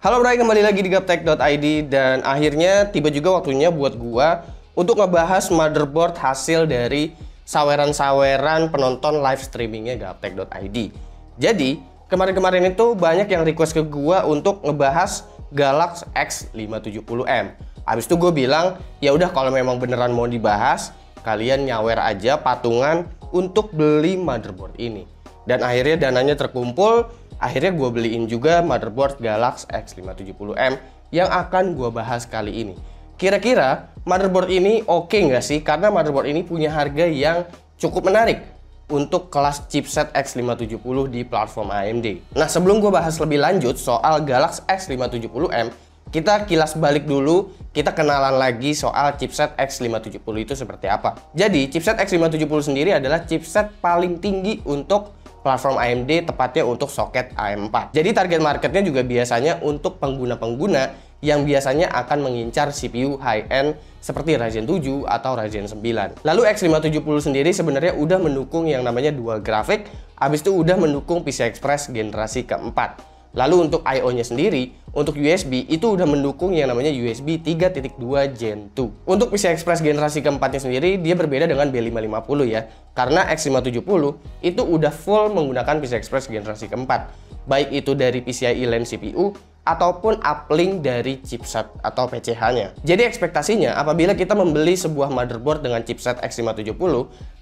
Halo Bray, kembali lagi di gaptek.id dan akhirnya tiba juga waktunya buat gua untuk ngebahas motherboard hasil dari saweran-saweran penonton live streamingnya gaptek.id. Jadi, kemarin-kemarin itu banyak yang request ke gua untuk ngebahas Galaxy X570M. Habis itu gue bilang, ya udah kalau memang beneran mau dibahas, kalian nyawer aja patungan untuk beli motherboard ini. Dan akhirnya dananya terkumpul. Akhirnya gue beliin juga motherboard Galaxy X570M yang akan gue bahas kali ini. Kira-kira motherboard ini oke nggak sih? Karena motherboard ini punya harga yang cukup menarik untuk kelas chipset X570 di platform AMD. Nah, sebelum gue bahas lebih lanjut soal Galaxy X570M, kita kilas balik dulu, kita kenalan lagi soal chipset X570 itu seperti apa. Jadi, chipset X570 sendiri adalah chipset paling tinggi untuk platform AMD, tepatnya untuk soket AM4. Jadi target marketnya juga biasanya untuk pengguna-pengguna yang biasanya akan mengincar CPU high-end seperti Ryzen 7 atau Ryzen 9. Lalu X570 sendiri sebenarnya udah mendukung yang namanya dual graphic, habis itu udah mendukung PCI Express generasi keempat. Lalu untuk I/O-nya sendiri, untuk USB itu udah mendukung yang namanya USB 3.2 Gen 2. Untuk PCI Express generasi keempatnya sendiri, dia berbeda dengan B550 ya. Karena X570 itu udah full menggunakan PCI Express generasi keempat. Baik itu dari PCIe Line CPU, ataupun uplink dari chipset atau PCH-nya. Jadi ekspektasinya apabila kita membeli sebuah motherboard dengan chipset X570,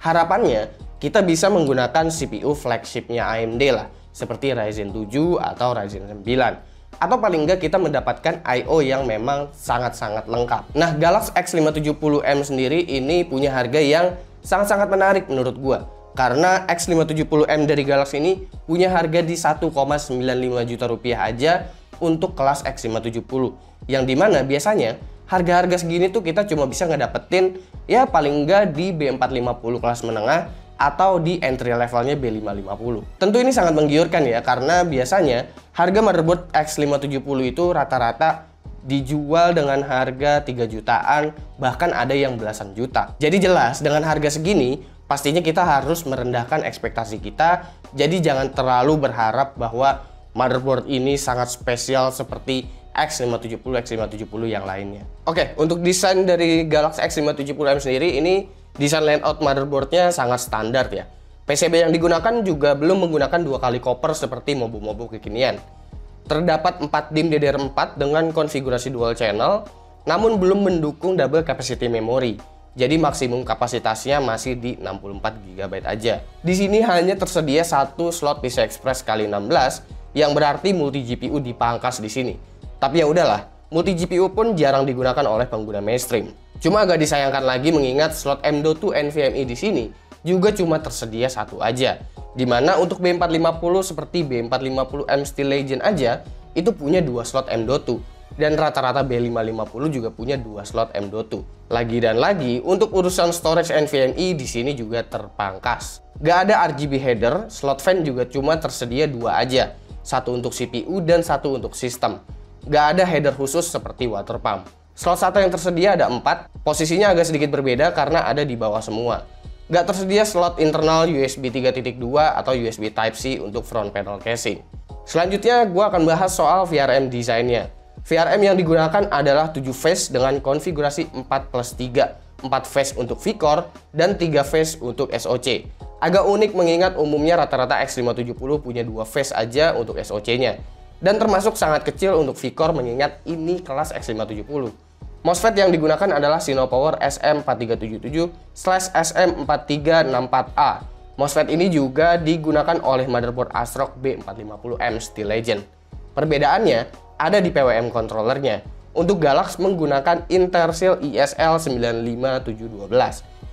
harapannya kita bisa menggunakan CPU flagshipnya AMD lah, seperti Ryzen 7 atau Ryzen 9. Atau paling enggak kita mendapatkan I/O yang memang sangat-sangat lengkap. Nah, Galaxy X570M sendiri ini punya harga yang sangat-sangat menarik menurut gua. Karena X570M dari Galaxy ini punya harga di 1,95 juta rupiah aja untuk kelas X570. Yang dimana biasanya harga-harga segini tuh kita cuma bisa ngedapetin ya paling enggak di B450 kelas menengah atau di entry levelnya B550. Tentu ini sangat menggiurkan ya, karena biasanya harga motherboard X570 itu rata-rata dijual dengan harga 3 jutaan, bahkan ada yang belasan juta. Jadi jelas dengan harga segini, pastinya kita harus merendahkan ekspektasi kita, jadi jangan terlalu berharap bahwa motherboard ini sangat spesial seperti X570, X570 yang lainnya. Oke, untuk desain dari Galaxy X570M sendiri, ini desain layout motherboardnya sangat standar ya. PCB yang digunakan juga belum menggunakan 2 kali copper seperti mobo-mobo kekinian. Terdapat 4 DIMM DDR4 dengan konfigurasi dual channel, namun belum mendukung double capacity memory. Jadi maksimum kapasitasnya masih di 64 GB aja. Di sini hanya tersedia satu slot PCI Express x16 yang berarti multi GPU dipangkas di sini. Tapi ya udahlah, multi GPU pun jarang digunakan oleh pengguna mainstream. Cuma agak disayangkan lagi mengingat slot M.2 NVMe di sini juga cuma tersedia satu aja. Dimana untuk B450 seperti B450M Steel Legend aja itu punya 2 slot M.2 dan rata-rata B550 juga punya 2 slot M.2. Lagi dan lagi untuk urusan storage NVMe di sini juga terpangkas. Gak ada RGB header, slot fan juga cuma tersedia 2 aja. Satu untuk CPU dan satu untuk sistem. Gak ada header khusus seperti water pump. Slot SATA yang tersedia ada 4, posisinya agak sedikit berbeda karena ada di bawah semua. Gak tersedia slot internal USB 3.2 atau USB Type-C untuk front panel casing. Selanjutnya, gue akan bahas soal VRM desainnya. VRM yang digunakan adalah 7 phase dengan konfigurasi 4+3. 4 phase untuk V-Core dan 3 phase untuk SoC. Agak unik mengingat umumnya rata-rata X570 punya 2 phase aja untuk SoC-nya. Dan termasuk sangat kecil untuk V-Core mengingat ini kelas X570. MOSFET yang digunakan adalah Sinopower SM4377/SM4364A. MOSFET ini juga digunakan oleh motherboard ASRock B450M Steel Legend. Perbedaannya ada di PWM controllernya. Untuk Galaxy menggunakan Intersil ISL95712.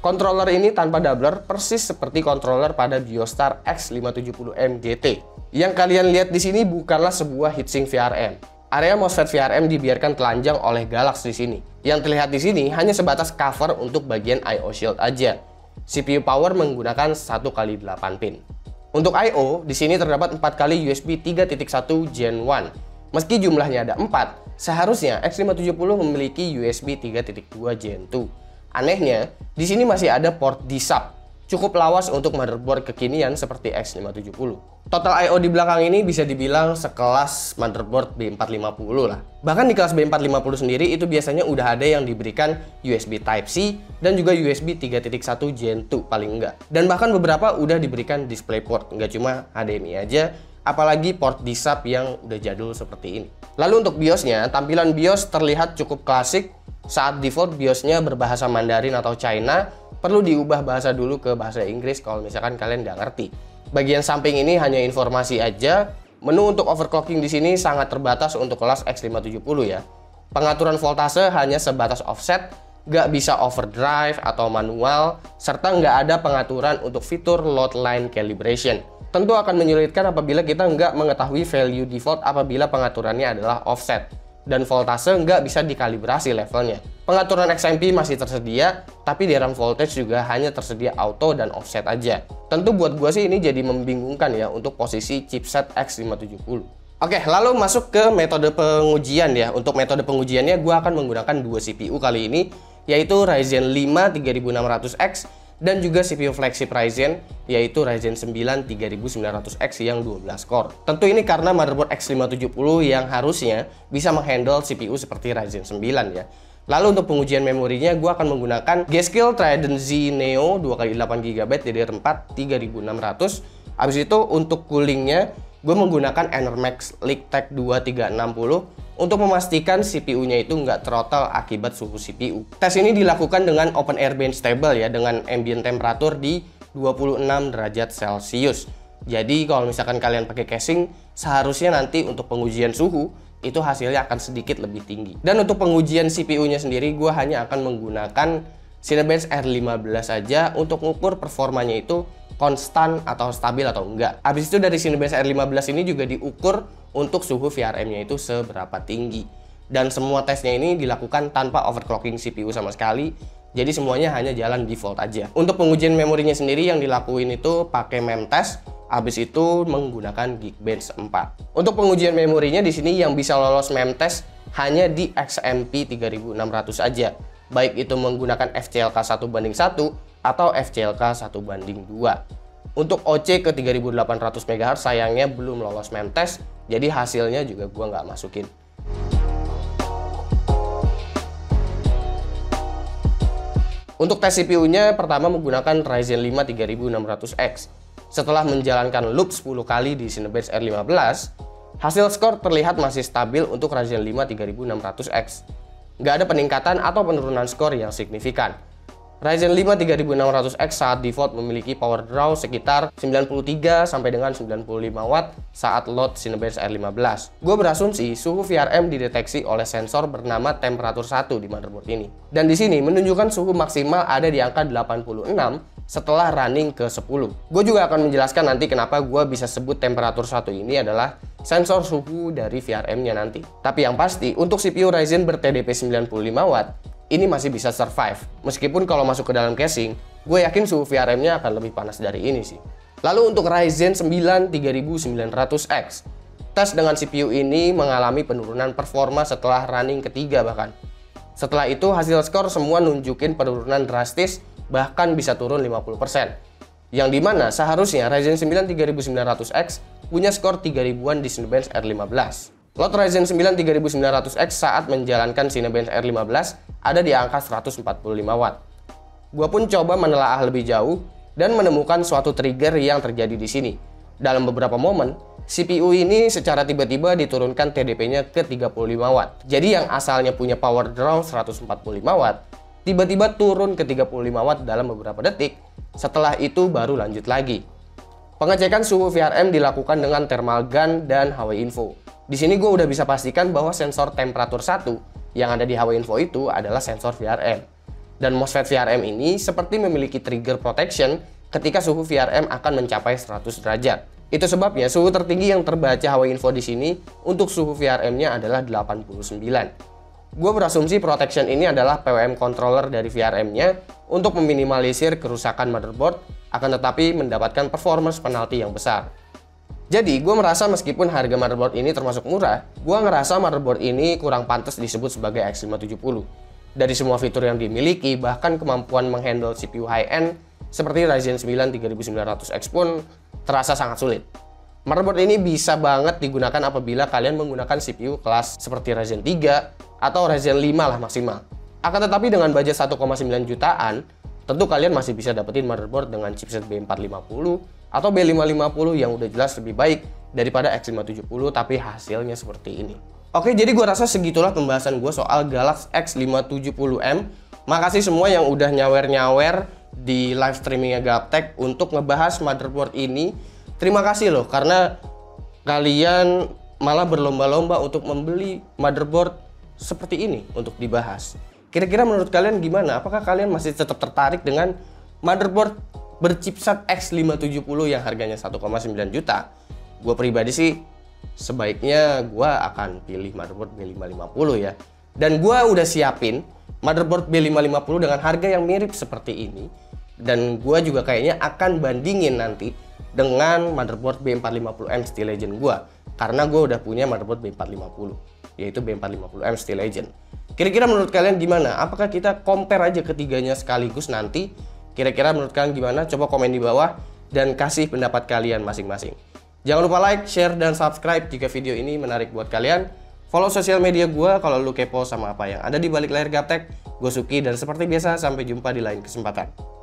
Controller ini tanpa doubler persis seperti controller pada Biostar X570M GT. Yang kalian lihat di sini bukanlah sebuah heatsink VRM. Area MOSFET VRM dibiarkan telanjang oleh Galaxy di sini. Yang terlihat di sini hanya sebatas cover untuk bagian I/O shield aja. CPU power menggunakan 1x8 pin. Untuk I/O, di sini terdapat 4 kali USB 3.1 Gen 1. Meski jumlahnya ada 4, seharusnya X570 memiliki USB 3.2 Gen 2. Anehnya, di sini masih ada port D-Sub. cukup lawas untuk motherboard kekinian seperti X570. Total I/O di belakang ini bisa dibilang sekelas motherboard B450 lah. Bahkan di kelas B450 sendiri itu biasanya udah ada yang diberikan USB Type-C dan juga USB 3.1 Gen 2 paling enggak. Dan bahkan beberapa udah diberikan DisplayPort, nggak cuma HDMI aja, apalagi port di-sub yang udah jadul seperti ini. Lalu untuk BIOS-nya, tampilan BIOS terlihat cukup klasik. Saat default BIOS-nya berbahasa Mandarin atau China, perlu diubah bahasa dulu ke bahasa Inggris kalau misalkan kalian nggak ngerti. Bagian samping ini hanya informasi aja. Menu untuk overclocking di sini sangat terbatas untuk kelas X570 ya. Pengaturan voltase hanya sebatas offset, nggak bisa overdrive atau manual, serta nggak ada pengaturan untuk fitur load line calibration. Tentu akan menyulitkan apabila kita nggak mengetahui value default apabila pengaturannya adalah offset. Dan voltase nggak bisa dikalibrasi levelnya. Pengaturan XMP masih tersedia, tapi DRAM voltage juga hanya tersedia auto dan offset aja. Tentu buat gua sih ini jadi membingungkan ya untuk posisi chipset X570. Oke, lalu masuk ke metode pengujian ya. Untuk metode pengujiannya gua akan menggunakan dua CPU kali ini, yaitu Ryzen 5 3600X dan juga CPU flagship Ryzen, yaitu Ryzen 9 3900X yang 12 core. Tentu ini karena motherboard X570 yang harusnya bisa menghandle CPU seperti Ryzen 9 ya. Lalu untuk pengujian memorinya, gue akan menggunakan G-Skill Trident Z Neo 2x8GB DDR4 3600. Habis itu untuk coolingnya, gue menggunakan Enermax Leaktech 2360 untuk memastikan CPU-nya itu nggak throttle akibat suhu CPU. Tes ini dilakukan dengan open air bench table ya, dengan ambient temperatur di 26 derajat Celcius. Jadi kalau misalkan kalian pakai casing, seharusnya nanti untuk pengujian suhu itu hasilnya akan sedikit lebih tinggi. Dan untuk pengujian CPU-nya sendiri, gue hanya akan menggunakan Cinebench R15 saja untuk mengukur performanya itu konstan atau stabil atau enggak. Habis itu dari Cinebench R15 ini juga diukur untuk suhu VRM-nya itu seberapa tinggi. Dan semua tesnya ini dilakukan tanpa overclocking CPU sama sekali. Jadi semuanya hanya jalan default aja. Untuk pengujian memorinya sendiri yang dilakuin itu pakai memtest. Habis itu menggunakan Geekbench 4. Untuk pengujian memorinya di sini yang bisa lolos memtest hanya di XMP 3600 aja. Baik itu menggunakan FCLK 1:1 atau FCLK 1:2. Untuk OC ke 3800 MHz sayangnya belum lolos memtest, jadi hasilnya juga gua nggak masukin. Untuk tes CPU-nya pertama menggunakan Ryzen 5 3600X. Setelah menjalankan loop 10 kali di Cinebench R15, hasil skor terlihat masih stabil untuk Ryzen 5 3600X. Nggak ada peningkatan atau penurunan skor yang signifikan. Ryzen 5 3600X saat default memiliki power draw sekitar 93 sampai dengan 95 watt saat load Cinebench R15. Gue berasumsi suhu VRM dideteksi oleh sensor bernama temperatur 1 di motherboard ini. Dan di sini menunjukkan suhu maksimal ada di angka 86 setelah running ke 10. Gue juga akan menjelaskan nanti kenapa gue bisa sebut temperatur 1 ini adalah sensor suhu dari VRM-nya nanti. Tapi yang pasti untuk CPU Ryzen ber-TDP 95 watt ini masih bisa survive. Meskipun kalau masuk ke dalam casing, gue yakin suhu VRM-nya akan lebih panas dari ini sih. Lalu untuk Ryzen 9 3900X, tes dengan CPU ini mengalami penurunan performa setelah running ketiga bahkan. Setelah itu hasil skor semua nunjukin penurunan drastis, bahkan bisa turun 50%. Yang dimana seharusnya Ryzen 9 3900X punya skor 3000-an di Cinebench R15. Load Ryzen 9 3900X saat menjalankan Cinebench R15 ada di angka 145 watt. Gua pun coba menelaah lebih jauh dan menemukan suatu trigger yang terjadi di sini. Dalam beberapa momen, CPU ini secara tiba-tiba diturunkan TDP-nya ke 35 watt. Jadi yang asalnya punya power draw 145 watt, tiba-tiba turun ke 35 watt dalam beberapa detik. Setelah itu baru lanjut lagi. Pengecekan suhu VRM dilakukan dengan thermal gun dan HW Info. Di sini gue udah bisa pastikan bahwa sensor temperatur 1 yang ada di HW Info itu adalah sensor VRM. Dan MOSFET VRM ini seperti memiliki trigger protection ketika suhu VRM akan mencapai 100 derajat. Itu sebabnya suhu tertinggi yang terbaca HW Info di sini untuk suhu VRM-nya adalah 89. Gue berasumsi protection ini adalah PWM controller dari VRM-nya untuk meminimalisir kerusakan motherboard, akan tetapi mendapatkan performance penalti yang besar. Jadi, gue merasa meskipun harga motherboard ini termasuk murah, gue ngerasa motherboard ini kurang pantas disebut sebagai X570. Dari semua fitur yang dimiliki, bahkan kemampuan menghandle CPU high-end, seperti Ryzen 9 3900X pun terasa sangat sulit. Motherboard ini bisa banget digunakan apabila kalian menggunakan CPU kelas seperti Ryzen 3 atau Ryzen 5 lah maksimal. Akan tetapi dengan budget 1,9 jutaan, tentu kalian masih bisa dapetin motherboard dengan chipset B450 atau B550 yang udah jelas lebih baik daripada X570, tapi hasilnya seperti ini. Oke, jadi gua rasa segitulah pembahasan gua soal Galaxy X570M. Makasih semua yang udah nyawer-nyawer di live streamingnya Gaptek untuk ngebahas motherboard ini. Terima kasih loh, karena kalian malah berlomba-lomba untuk membeli motherboard seperti ini untuk dibahas. Kira-kira menurut kalian gimana? Apakah kalian masih tetap tertarik dengan motherboard berchipset X570 yang harganya 1,9 juta? Gue pribadi sih sebaiknya gue akan pilih motherboard B550 ya. Dan gue udah siapin motherboard B550 dengan harga yang mirip seperti ini. Dan gue juga kayaknya akan bandingin nanti dengan motherboard B450M Steel Legend gue, karena gue udah punya motherboard B450, yaitu B450M Steel Legend. Kira-kira menurut kalian gimana? Apakah kita compare aja ketiganya sekaligus nanti? Kira-kira menurut kalian gimana? Coba komen di bawah dan kasih pendapat kalian masing-masing. Jangan lupa like, share, dan subscribe jika video ini menarik buat kalian. Follow sosial media gue kalau lu kepo sama apa yang ada di balik layar Gaptek. Gue Suki, dan seperti biasa sampai jumpa di lain kesempatan.